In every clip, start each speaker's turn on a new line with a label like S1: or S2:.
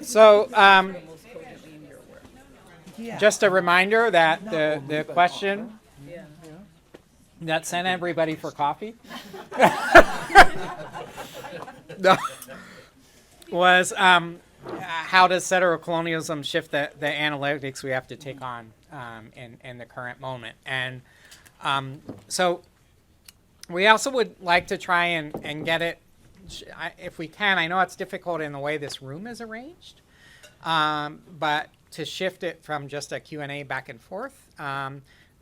S1: So
S2: most cogently in your work.
S1: just a reminder that the question that sent everybody for coffee was how does settler colonialism shift the analytics we have to take on in the current moment? And so we also would like to try and get it, if we can. I know it's difficult in the way this room is arranged, but to shift it from just a Q&A back and forth,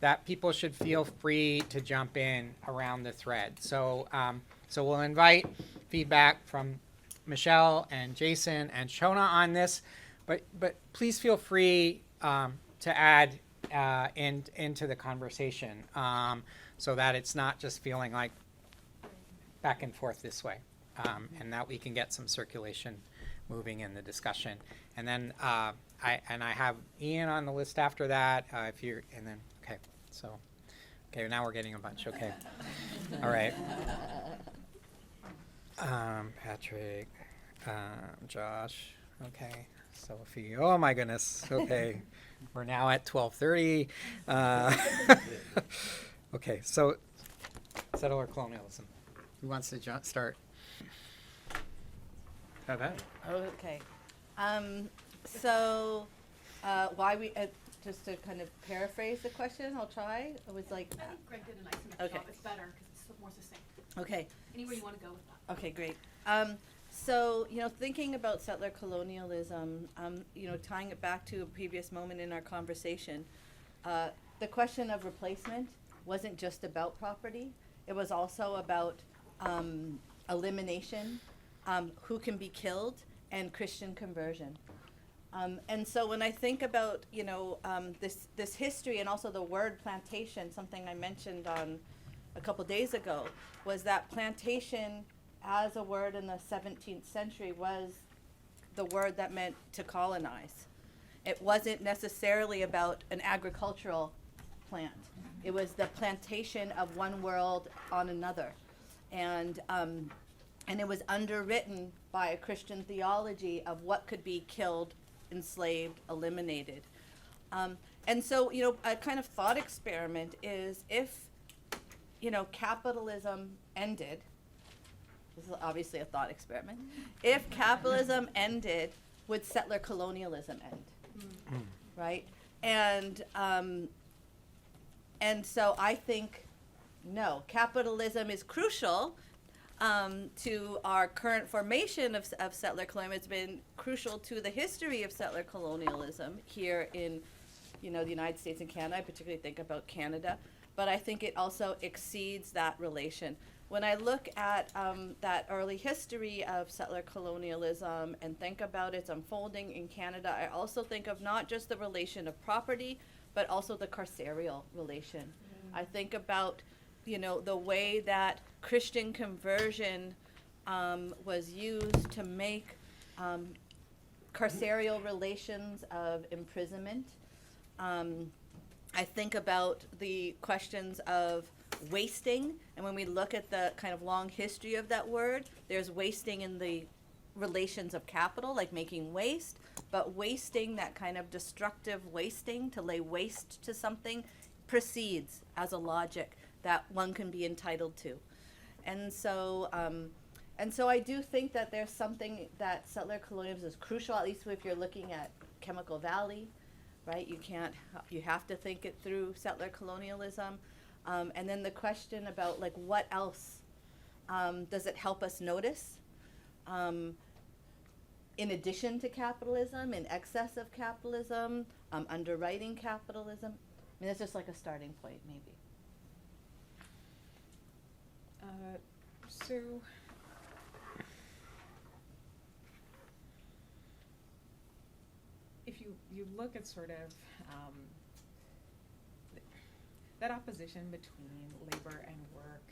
S1: that people should feel free to jump in around the thread. So, so we'll invite feedback from Michelle and Jason and Shona on this, but please feel free to add into the conversation, so that it's not just feeling like back and forth this way, and that we can get some circulation moving in the discussion. And then I have Ian on the list after that. If you're, and then okay, so okay, now we're getting a bunch. Okay, all right. Patrick, Josh. Okay, Sophie. Oh my goodness. Okay, we're now at 12:30. Okay, so settler colonialism. Who wants to start? How about?
S2: Okay. So why we just to kind of paraphrase the question, I'll try. It was like.
S3: I think Gregg did a nice enough job. It's better because it's more succinct.
S2: Okay.
S3: Anywhere you want to go with that.
S2: Okay, great. So, thinking about settler colonialism, tying it back to a previous moment in our conversation, the question of replacement wasn't just about property. It was also about elimination, who can be killed, and Christian conversion. And so when I think about, this history and also the word plantation, something I mentioned on a couple days ago, was that plantation as a word in the 17th century was the word that meant to colonize. It wasn't necessarily about an agricultural plant. It was the plantation of one world on another. And it was underwritten by a Christian theology of what could be killed, enslaved, eliminated. And so, a kind of thought experiment is if, capitalism ended, this is obviously a thought experiment, if capitalism ended, would settler colonialism end? Right? And so I think, no, capitalism is crucial to our current formation of settler colonialism. It's been crucial to the history of settler colonialism here in, the United States and Canada. I particularly think about Canada, but I think it also exceeds that relation. When I look at that early history of settler colonialism and think about its unfolding in Canada, I also think of not just the relation of property, but also the carceral relation. I think about, the way that Christian conversion was used to make carceral relations of imprisonment. I think about the questions of wasting, and when we look at the kind of long history of that word, there's wasting in the relations of capital, like making waste, but wasting, that kind of destructive wasting, to lay waste to something, proceeds as a logic that one can be entitled to. And so I do think that there's something that settler colonialism is crucial, at least if you're looking at Chemical Valley, right? You have to think it through settler colonialism. And then the question about, like, what else does it help us notice in addition to capitalism, in excess of capitalism, underwriting capitalism? I mean, that's just like a starting point, maybe.
S4: So if you look at sort of that opposition between labor and work,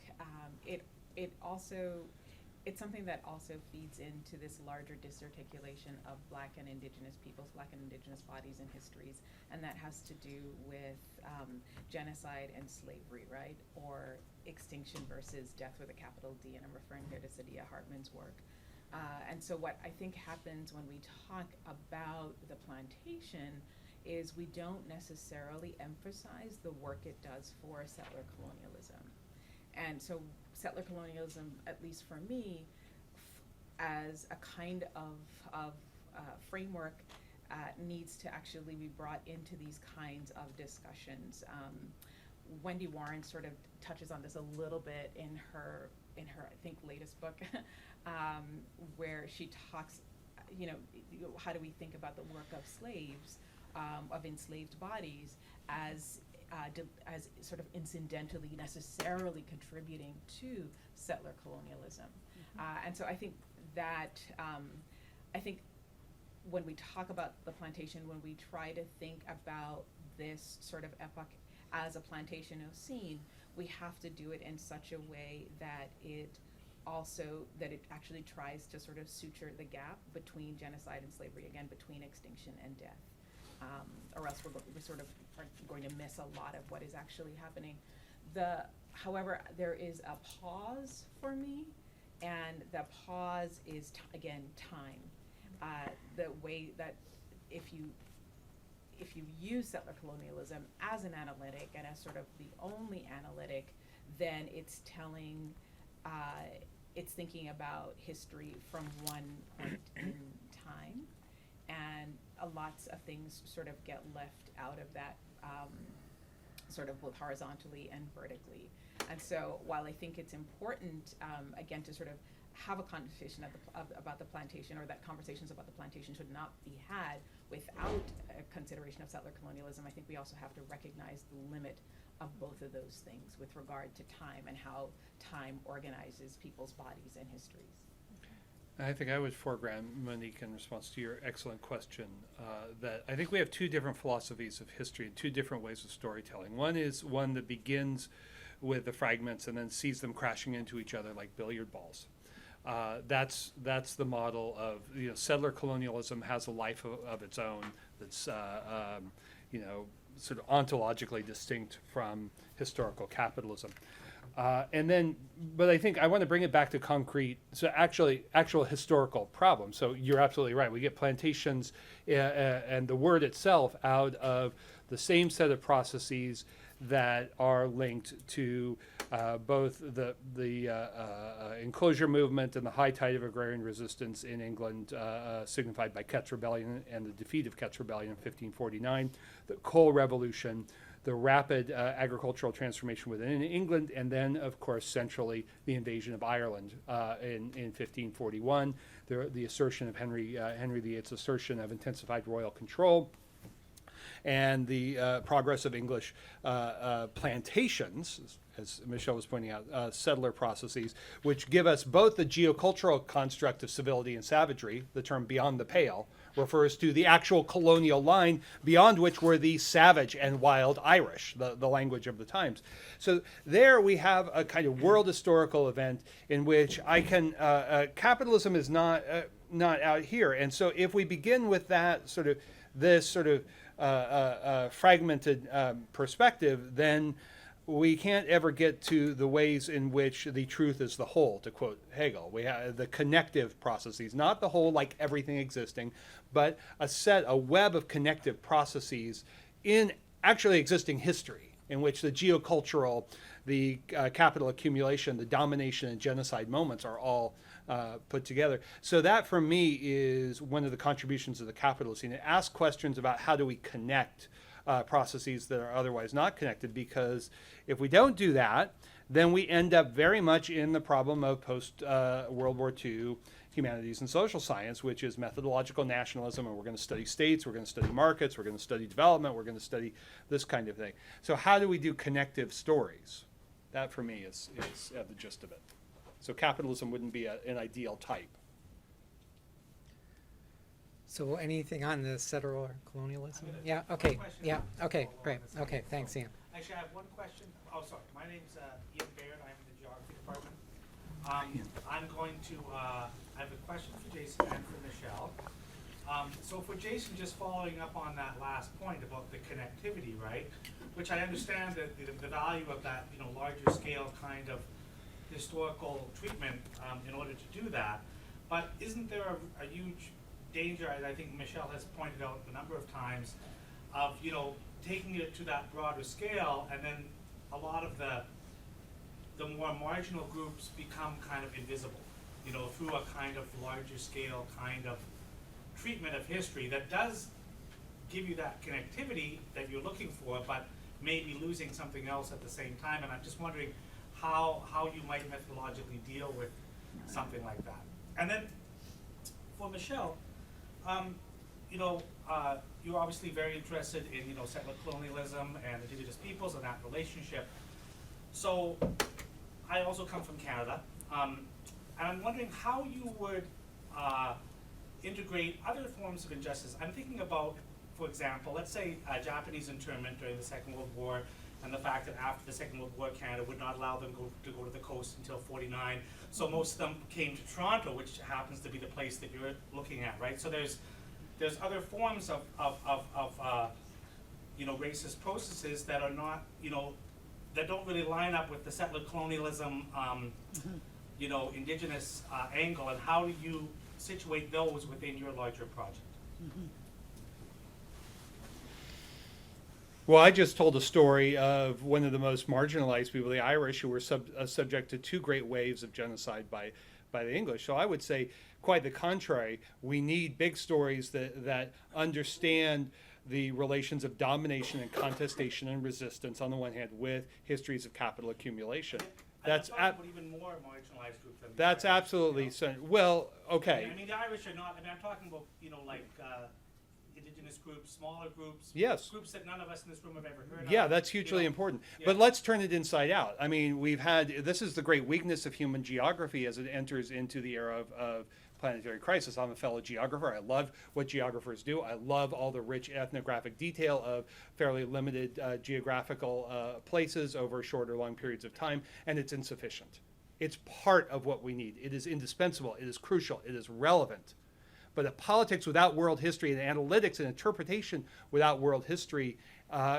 S4: it's something that also feeds into this larger disarticulation of Black and Indigenous peoples, Black and Indigenous bodies and histories, and that has to do with genocide and slavery, right? Or extinction versus death with a capital D, and I'm referring here to Saidiya Hartman's work. And so what I think happens when we talk about the plantation is we don't necessarily emphasize the work it does for settler colonialism. And so settler colonialism, at least for me, as a kind of framework, needs to actually be brought into these kinds of discussions. Wendy Warren sort of touches on this a little bit in her I think latest book, where she talks, how do we think about the work of slaves, of enslaved bodies as sort of incidentally necessarily contributing to settler colonialism. And so I think that, when we talk about the plantation, when we try to think about this sort of epoch as a Plantationocene, we have to do it in such a way that it actually tries to sort of suture the gap between genocide and slavery, again, between extinction and death. Or else we sort of are going to miss a lot of what is actually happening. However, there is a pause for me, and the pause is, again, time. The way that if you use settler colonialism as an analytic and as sort of the only analytic, then it's thinking about history from one point in time, and lots of things sort of get left out of that, sort of both horizontally and vertically. And so while I think it's important, again, to sort of have a conversation about the plantation, or that conversations about the plantation should not be had without a consideration of settler colonialism, I think we also have to recognize the limit of both of those things with regard to time and how time organizes people's bodies and histories.
S5: I think I would foreground, Monique, in response to your excellent question, that I think we have two different philosophies of history and two different ways of storytelling. One is one that begins with the fragments and then sees them crashing into each other like billiard balls. That's the model of, settler colonialism has a life of its own that's sort of ontologically distinct from historical capitalism. But I think I want to bring it back to concrete, so actual historical problems. So you're absolutely right. We get plantations and the word itself out of the same set of processes that are linked to both the enclosure movement and the high tide of agrarian resistance in England, signified by Kett's Rebellion and the defeat of Kett's Rebellion in 1549, the Coal Revolution, the rapid agricultural transformation within England, and then, of course, centrally, the invasion of Ireland in 1541, the assertion of Henry VIII's assertion of intensified royal control, and the progress of English plantations, as Michelle was pointing out, settler processes, which give us both the geocultural construct of civility and savagery. The term beyond the pale refers to the actual colonial line beyond which were the savage and wild Irish, the language of the times. So there we have a kind of world historical event in which capitalism is not out here. And so if we begin with that this fragmented perspective, then we can't ever get to the ways in which the truth is the whole, to quote Hegel. We have the connective processes, not the whole like everything existing, but a web of connective processes in actually existing history, in which the geocultural, the capital accumulation, the domination and genocide moments are all put together. So that, for me, is one of the contributions of the Capitalocene. It asks questions about how do we connect processes that are otherwise not connected, because if we don't do that, then we end up very much in the problem of post-World War II humanities and social science, which is methodological nationalism, and we're going to study states, we're going to study markets, we're going to study development, we're going to study this kind of thing. So how do we do connective stories? That, for me, is the gist of it. So capitalism wouldn't be an ideal type.
S1: So anything on the settler colonialism? Yeah, okay, yeah, okay, great. Okay, thanks, Ian.
S6: Actually, I have one question. Oh, sorry. My name's Ian Baird. I'm in the geography department. I'm going to, I have a question for Jason and for Michelle. So for Jason, just following up on that last point about the connectivity, right? Which I understand that the value of that, larger scale kind of historical treatment in order to do that. But isn't there a huge danger, as I think Michelle has pointed out a number of times, of, you know, taking it to that broader scale, and then a lot of the more marginal groups become kind of invisible, you know, through a kind of larger scale kind of treatment of history that does give you that connectivity that you're looking for, but maybe losing something else at the same time. And I'm just wondering how you might methodologically deal with something like that. And then for Michelle, you know, you're obviously very interested in, you know, settler colonialism and Indigenous peoples and that relationship. So I also come from Canada, and I'm wondering how you would integrate other forms of injustice. I'm thinking about, for example, let's say Japanese internment during the Second World War, and the fact that after the Second World War, Canada would not allow them to go to the coast until '49. So most of them came to Toronto, which happens to be the place that you're looking at, right? So there's other forms of you know, racist processes that are not, you know, that don't really line up with the settler colonialism, you know, Indigenous angle, and how do you situate those within your larger project?
S5: Well, I just told a story of one of the most marginalized people, the Irish, who were subject to 2 great waves of genocide by the English. So I would say quite the contrary. We need big stories that understand the relations of domination and contestation and resistance on the one hand with histories of capital accumulation. That's
S6: about even more marginalized group than the
S5: that's
S6: Irish,
S5: absolutely
S6: you know?
S5: so. Well, okay.
S6: I mean, the Irish are not. I mean, I'm talking about, you know, like Indigenous groups, smaller groups.
S5: Yes.
S6: Groups that none of us in this room have ever heard of.
S5: Yeah, that's hugely
S6: you know?
S5: important.
S6: Yeah.
S5: But let's turn it inside out. I mean, this is the great weakness of human geography as it enters into the era of planetary crisis. I'm a fellow geographer. I love what geographers do. I love all the rich ethnographic detail of fairly limited geographical places over short or long periods of time, and it's insufficient. It's part of what we need. It is indispensable. It is crucial. It is relevant. But a politics without world history and analytics and interpretation without world history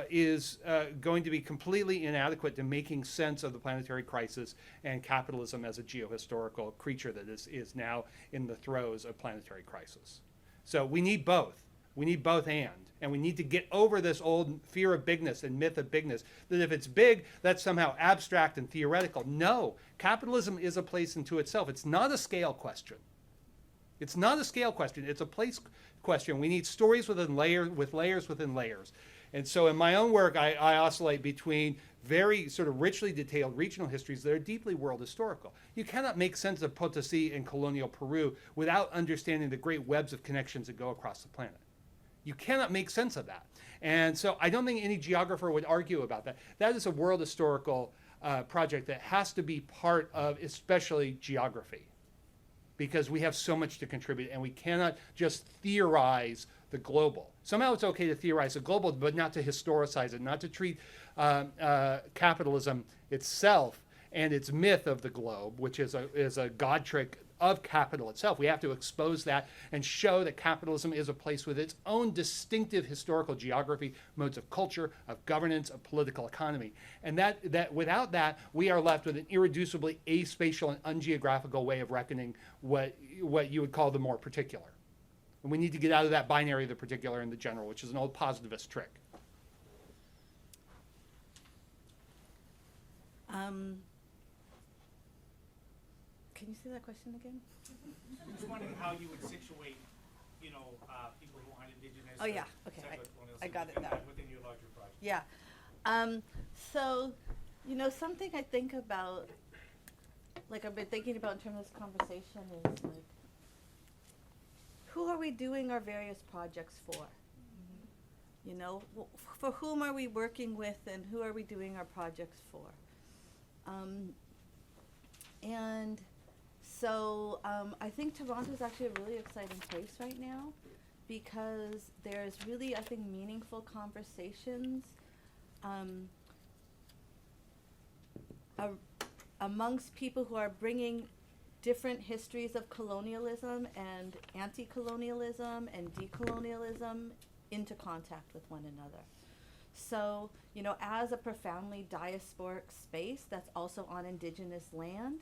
S5: is going to be completely inadequate to making sense of the planetary crisis and capitalism as a geohistorical creature that is now in the throes of planetary crisis. So we need both. We need both and we need to get over this old fear of bigness and myth of bigness, that if it's big, that's somehow abstract and theoretical. No, capitalism is a place unto itself. It's not a scale question. It's not a scale question. It's a place question. We need stories with layers within layers. And so in my own work, I oscillate between very sort of richly detailed regional histories that are deeply world historical. You cannot make sense of Potosi and colonial Peru without understanding the great webs of connections that go across the planet. You cannot make sense of that. And so I don't think any geographer would argue about that. That is a world historical project that has to be part of especially geography, because we have so much to contribute and we cannot just theorize the global. Somehow it's okay to theorize the global, but not to historicize it, not to treat capitalism itself and its myth of the globe, which is a God trick of capital itself. We have to expose that and show that capitalism is a place with its own distinctive historical geography, modes of culture, of governance, of political economy. And that without that, we are left with an irreducibly aspatial and ungeographical way of reckoning what you would call the more particular. And we need to get out of that binary of the particular and the general, which is an old positivist trick.
S2: Can you say that question again?
S6: I'm just wondering how you would situate, you know, people who aren't Indigenous.
S2: Oh,
S6: or
S2: yeah. Okay,
S6: settler colonialism
S2: I got it
S6: within
S2: now.
S6: within your larger project.
S2: Yeah. So, you know, something I think about, like I've been thinking about in terms of this conversation is like, who are we doing our various projects for? You know, for whom are we working with and who are we doing our projects for? And so I think Toronto is actually a really exciting place right now because there's really, I think, meaningful conversations amongst people who are bringing different histories of colonialism and anti-colonialism and decolonialism into contact with one another. So, you know, as a profoundly diasporic space that's also on Indigenous land,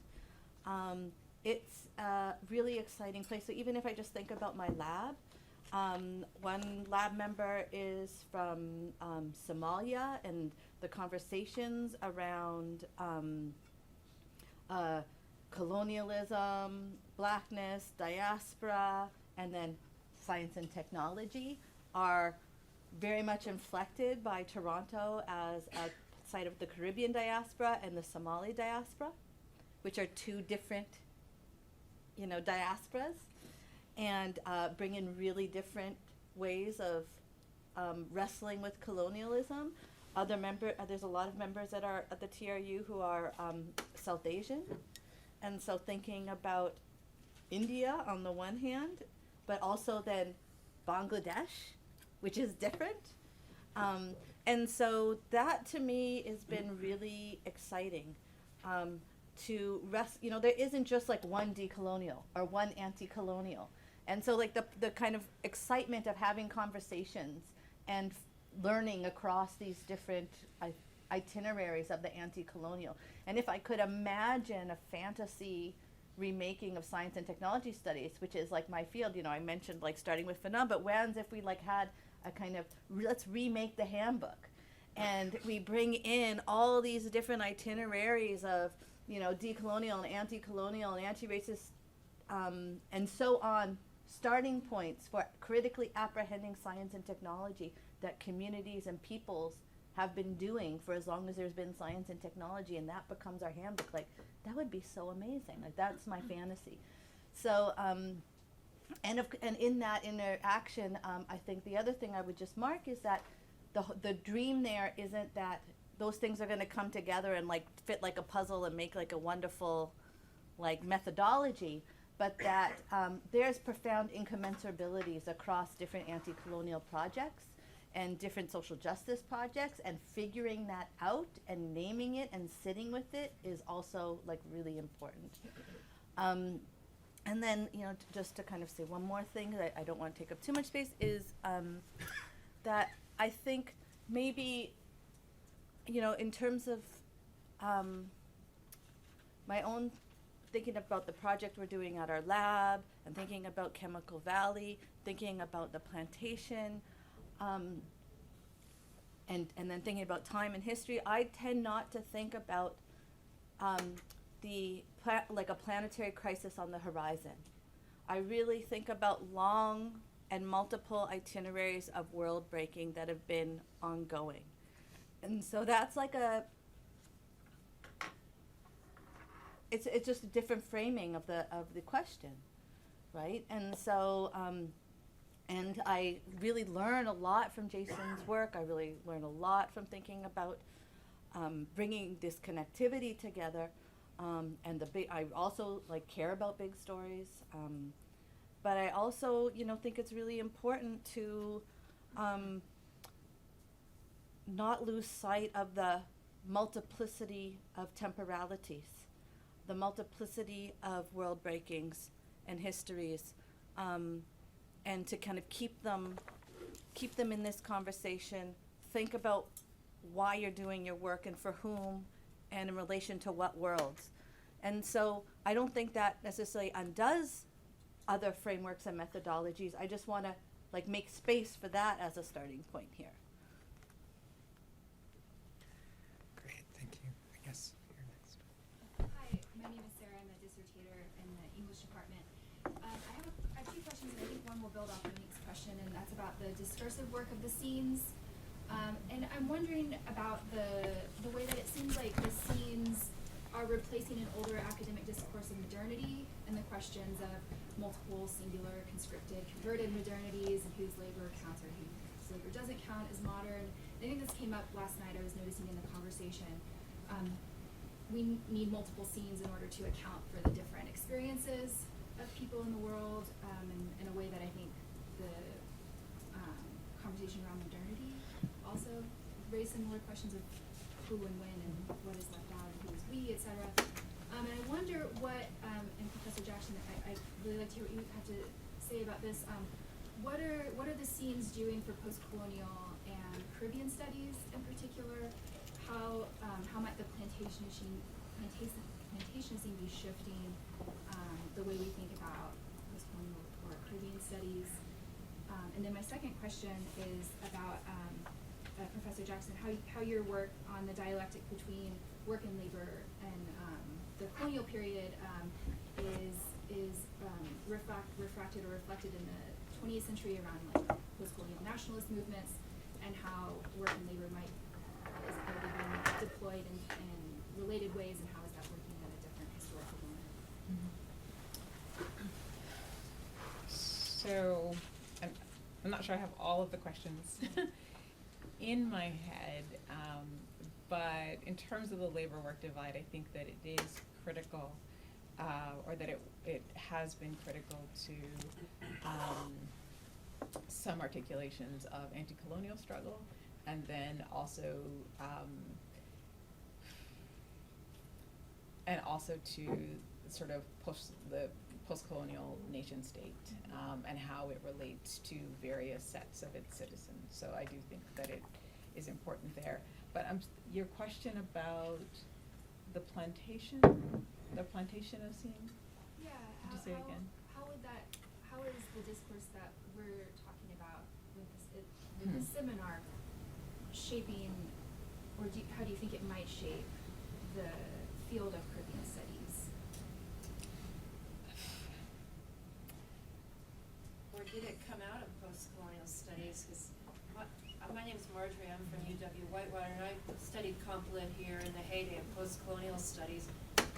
S2: it's a really exciting place. So even if I just think about my lab, one lab member is from Somalia, and the conversations around colonialism, blackness, diaspora, and then science and technology are very much inflected by Toronto as a site of the Caribbean diaspora and the Somali diaspora, which are two different, diasporas, and bring in really different ways of wrestling with colonialism. There's a lot of members that are at the TRU who are South Asian, and so thinking about India on the one hand, but also then Bangladesh, which is different. And so that to me has been really exciting. There isn't just like one decolonial or one anti-colonial. And so like the kind of excitement of having conversations and learning across these different itineraries of the anti-colonial. And if I could imagine a fantasy remaking of science and technology studies, which is like my field, I mentioned like starting with Phenom, but whereas if we like had a kind of, let's remake the handbook, and we bring in all these different itineraries of, decolonial and anti-colonial and anti-racist, and so on, starting points for critically apprehending science and technology that communities and peoples have been doing for as long as there's been science and technology, and that becomes our handbook. Like, that would be so amazing. Like, that's my fantasy. So, and in that interaction, I think the other thing I would just mark is that the dream there isn't that those things are going to come together and like fit like a puzzle and make like a wonderful like methodology, but that there's profound incommensurabilities across different anti-colonial projects and different social justice projects, and figuring that out and naming it and sitting with it is also like really important. And then, just to kind of say one more thing that I don't want to take up too much space is that I think maybe, in terms of my own thinking about the project we're doing at our lab, and thinking about Chemical Valley, thinking about the plantation, and then thinking about time and history, I tend not to think about like a planetary crisis on the horizon. I really think about long and multiple itineraries of world breaking that have been ongoing. And so that's like it's just a different framing of the question, right? And so, and I really learn a lot from Jason's work. I really learn a lot from thinking about bringing this connectivity together. And I also like care about big stories, but I also, think it's really important to not lose sight of the multiplicity of temporalities, the multiplicity of world breakings and histories, and to kind of keep them in this conversation. Think about why you're doing your work and for whom, and in relation to what worlds. And so I don't think that necessarily undoes other frameworks and methodologies. I just want to like make space for that as a starting point here.
S1: Great, thank you. I guess you're next.
S7: Hi, my name is Sarah. I'm a dissertator in the English department. I have two questions, and I think one will build off Monique's question, and that's about the discursive work of the scenes. And I'm wondering about the way that it seems like the scenes are replacing an older academic discourse of modernity, and the questions of multiple, singular, conscripted, converted modernities, and whose labor counts or whose labor doesn't count as modern. And I think this came up last night. I was noticing in the conversation. We need multiple scenes in order to account for the different experiences of people in the world, in a way that I think the conversation around modernity also raised similar questions of who and when and what is left out and who is we, etc. And I wonder what, and Professor Jackson, I really like to hear what you have to say about this. What are the scenes doing for post-colonial and Caribbean studies in particular? How might the plantation scene be shifting the way we think about post-colonial or Caribbean studies. And then my second question is about Professor Jackson, how your work on the dialectic between work and labor and the colonial period is refracted or reflected in the 20th century around like post-colonial nationalist movements, and how work and labor is being deployed in related ways, and how is that working at a different historical moment?
S4: So, I'm not sure I have all of the questions in my head, but in terms of the labor-work divide, I think that it is critical, or that it has been critical to some articulations of anti-colonial struggle, and then also to sort of the post-colonial nation state, and how it relates to various sets of its citizens. So I do think that it is important there. But your question about the plantation Ocene?
S7: Yeah,
S4: Could you say it again?
S7: how is the discourse that we're talking about with the seminar shaping, or how do you think it might shape the field of Caribbean studies?
S8: Or did it come out of post-colonial studies? Because my name is Marjorie, I'm from UW-Whitewater, and I studied comp lit here in the heyday of post-colonial studies.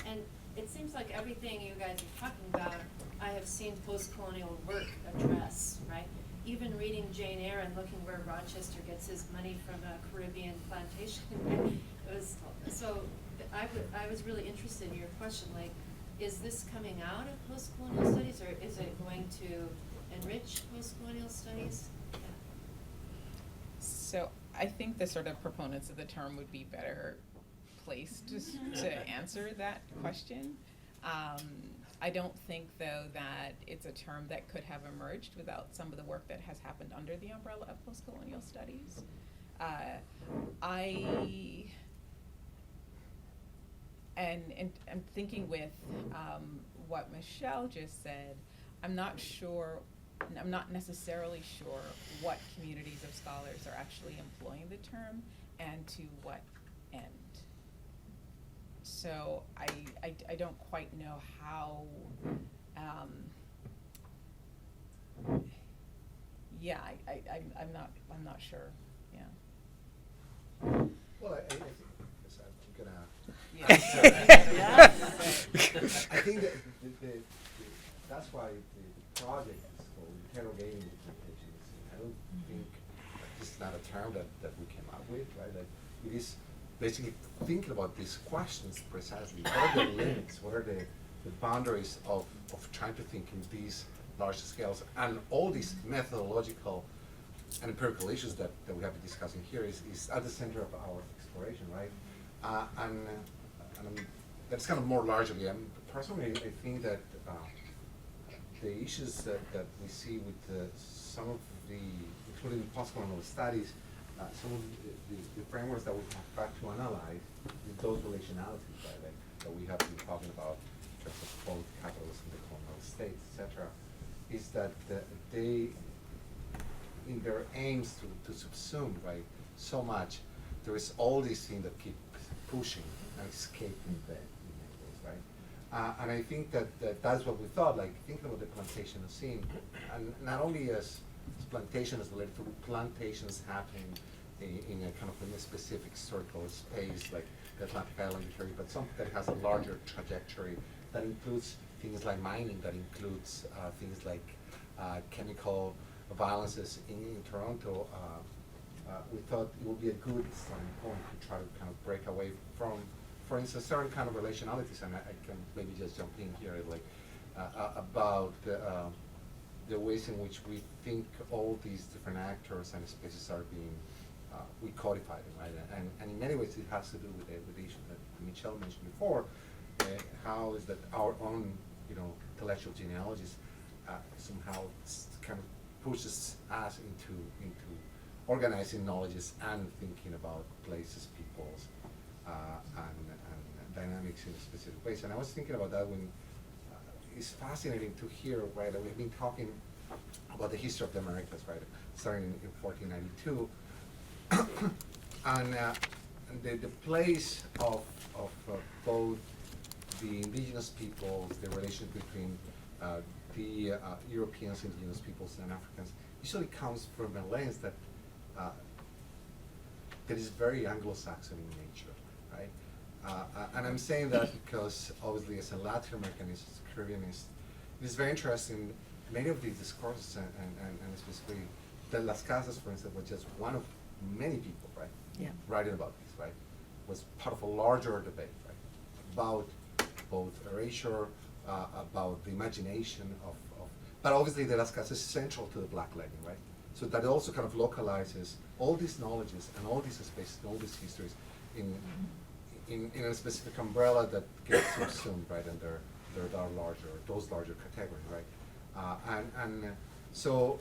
S8: And it seems like everything you guys are talking about, I have seen post-colonial work address, right? Even reading Jane Eyre and looking where Rochester gets his money from a Caribbean plantation. It was, so I was really interested in your question, like, is this coming out of post-colonial studies, or is it going to enrich post-colonial studies? Yeah.
S4: So I think the sort of proponents of the term would be better placed to answer that question. I don't think, though, that it's a term that could have emerged without some of the work that has happened under the umbrella of post-colonial studies. And I'm thinking with what Michelle just said, I'm not necessarily sure what communities of scholars are actually employing the term and to what end. So I don't quite know how, I'm not sure, yeah.
S9: Well, I think, I'm gonna.
S4: Yeah.
S9: I think that that's why the project is called interrogating the plantations. I don't think this is not a term that we came up with, right? Like, it is basically thinking about these questions precisely. What are the limits? What are the boundaries of trying to think in these large scales? And all these methodological and empirical issues that we have been discussing here is at the center of our exploration, right? And that's kind of more largely. Personally, I think that the issues that we see with some of the, including post-colonial studies, some of the frameworks that we have tried to analyze is those relationalities, right, that we have been talking about in terms of both capitalism, the colonial states, etc., is that they, in their aims to subsume, right, so much, there is all these things that keep pushing and escaping the images, right? And I think that's what we thought, like thinking about the plantation Ocene, and not only as plantation is related to plantations happening in a kind of in a specific historical space, like the Atlantic Island area, but something that has a larger trajectory that includes things like mining, that includes things like chemical violences in Toronto. We thought it would be a good starting point to try to kind of break away from, for instance, certain kind of relationalities, and I can maybe just jump in here, like about the ways in which we think all these different actors and spaces are being we codify them, right? And in many ways it has to do with the issue that Michelle mentioned before. How is that our own, intellectual genealogies somehow kind of pushes us into organizing knowledges and thinking about places, peoples, and dynamics in specific ways. And I was thinking about that when, is fascinating to hear, right? That we've been talking about the history of the Americas, right? Starting in 1492, and the place of both the indigenous peoples, the relation between the Europeans, indigenous peoples, and Africans, usually comes from a lens that that is very Anglo-Saxon in nature, right? And I'm saying that because obviously as a Latin Americanist, as a Caribbeanist, it is very interesting. Many of these discourses, and specifically De Las Casas, for instance, was just one of many people, right?
S2: Yeah.
S9: Writing about this, right? Was part of a larger debate, right? About both erasure, about the imagination of but obviously De Las Casas is central to the Black Legend, right? So that also kind of localizes all these knowledges and all these spaces and all these histories in a specific umbrella that gets subsumed, right, under those larger categories, right? So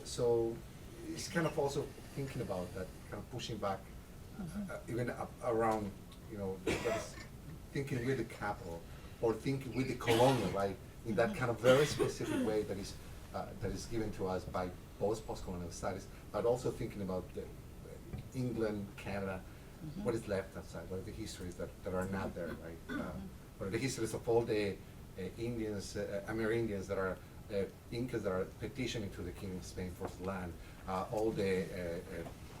S9: it's kind of also thinking about that, kind of pushing back, even around, you know, thinking with the capital or thinking with the colonial, right, in that kind of very specific way that is given to us by both post-colonial studies, but also thinking about England, Canada, what is left outside, what are the histories that are not there, right? What are the histories of all the Indians, Amerindians that are Incas that are petitioning to the King of Spain for the land, all the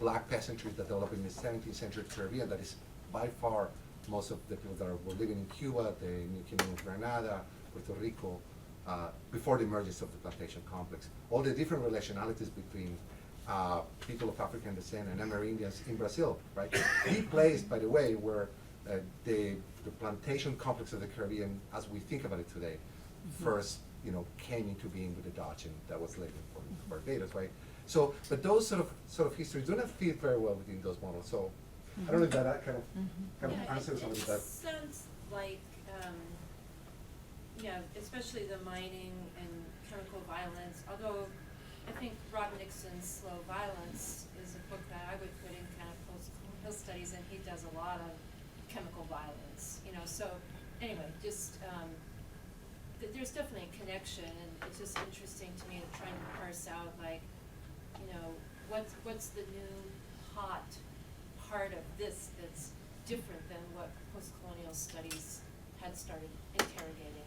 S9: black peasantry that developed in the 17th century Caribbean, that is by far most of the people that were living in Cuba, the New Kingdom of Grenada, Puerto Rico, before the emergence of the plantation complex. All the different relationalities between people of African descent and Amerindians in Brazil, right? The place, by the way, where the plantation complex of the Caribbean, as we think about it today, first, you know, came into being with the Dutch, and that was later for Barbados, right? So, but those sort of histories do not fit very well within those models. So, I don't know if that kind of answers some of that.
S8: It sounds like, yeah, especially the mining and chemical violence, although I think Rob Nixon's Slow Violence is a book that I would put in kind of post-colonial studies, and he does a lot of chemical violence, you know, so anyway, just, there's definitely a connection, and it's just interesting to me to try and parse out, like, you know, what's the new hot part of this that's different than what post-colonial studies had started interrogating.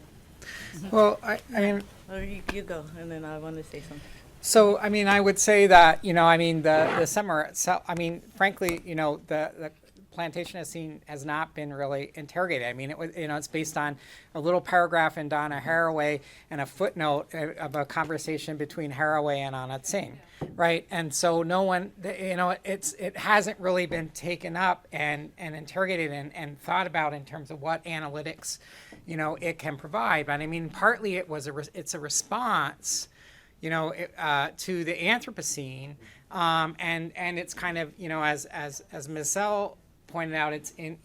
S1: Well, I mean,
S2: Oh, you go, and then I want to say something.
S1: so, I mean, I would say that, you know, I mean, the summer itself, I mean, frankly, you know, the plantation scene has not been really interrogated. I mean, it was, you know, it's based on a little paragraph in Donna Haraway and a footnote of a conversation between Haraway and Anat Singh, right? And so no one, you know, it hasn't really been taken up and interrogated and thought about in terms of what analytics, you know, it can provide. But I mean, partly it's a response, you know, to the Anthropocene, and it's kind of, you know, as Michelle pointed out, it's an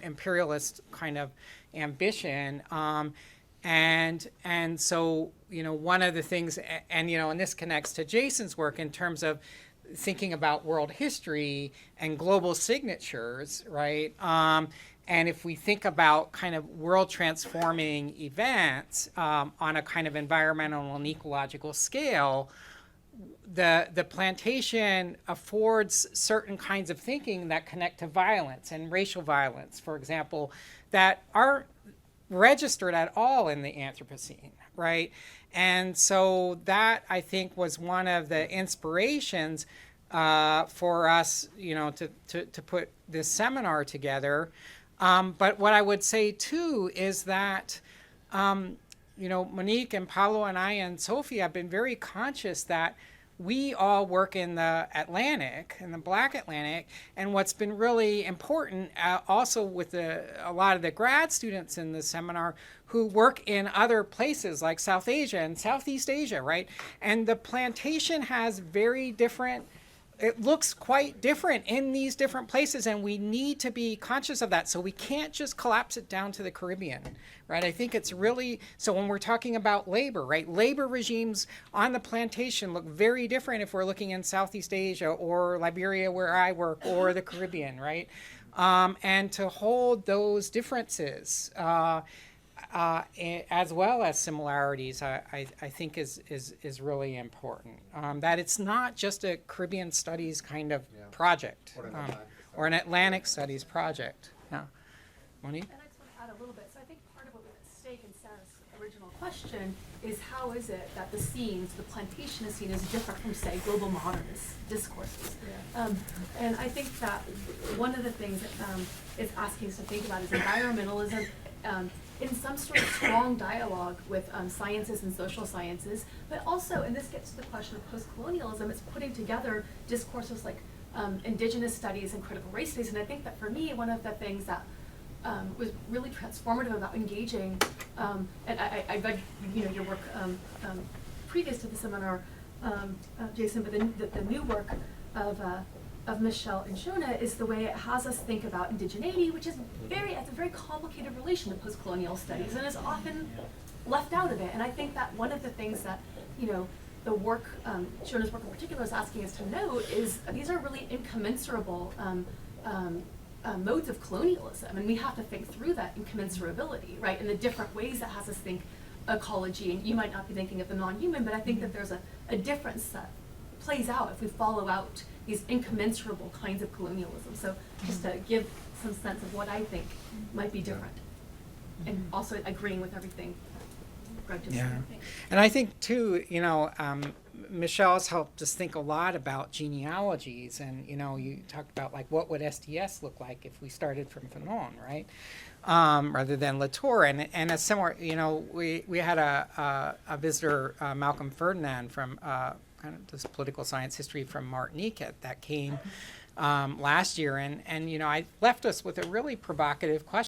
S1: imperialist kind of ambition, and so, you know, one of the things, and you know, and this connects to Jason's work in terms of thinking about world history and global signatures, right? And if we think about kind of world transforming events on a kind of environmental and ecological scale, the plantation affords certain kinds of thinking that connect to violence and racial violence, for example, that aren't registered at all in the Anthropocene, right? And so that, I think, was one of the inspirations for us, you know, to put this seminar together. But what I would say too is that, you know, Monique and Paulo and I and Sophie have been very conscious that we all work in the Atlantic, in the Black Atlantic, and what's been really important also with a lot of the grad students in the seminar who work in other places like South Asia and Southeast Asia, right? And the plantation has very different, it looks quite different in these different places, and we need to be conscious of that. So we can't just collapse it down to the Caribbean, right? I think it's really, so when we're talking about labor, right? Labor regimes on the plantation look very different if we're looking in Southeast Asia or Liberia where I work or the Caribbean, right? And to hold those differences as well as similarities, I think is really important. That it's not just a Caribbean studies kind of
S9: Yeah.
S1: project,
S9: Or an Atlantic
S1: or an Atlantic studies project. Yeah. Monique?
S3: And I just want to add a little bit. So I think part of what was at stake in Sarah's original question is how is it that the scenes, the plantationist scene, is different from, say, global modernist discourses? And I think that one of the things that is asking us to think about is environmentalism in some sort of strong dialogue with sciences and social sciences, but also, and this gets to the question of post-colonialism, it's putting together discourses like indigenous studies and critical race studies. And I think that for me, one of the things that was really transformative about engaging, and I read your work previous to the seminar, Jason, but the new work of Michelle and Shona is the way it has us think about indigeneity, which is it's a very complicated relation to post-colonial studies and is often left out of it. And I think that one of the things that, the work, Shona's work in particular, is asking us to note is these are really incommensurable modes of colonialism, and we have to think through that incommensurability, right, and the different ways that has us think ecology. And you might not be thinking of the non-human, but I think that there's a difference that plays out if we follow out these incommensurable kinds of colonialism. So just to give some sense of what I think might be different, and also agreeing with everything Gregg just
S1: Yeah.
S3: said.
S1: And I think too, Michelle's helped us think a lot about genealogies, and you talked about like what would STS look like if we started from Fanon, right, rather than Latour, and a similar, we had a visitor, Malcolm Ferdinand from kind of this political science history from Martinique that came last year, and I left us with a really provocative question.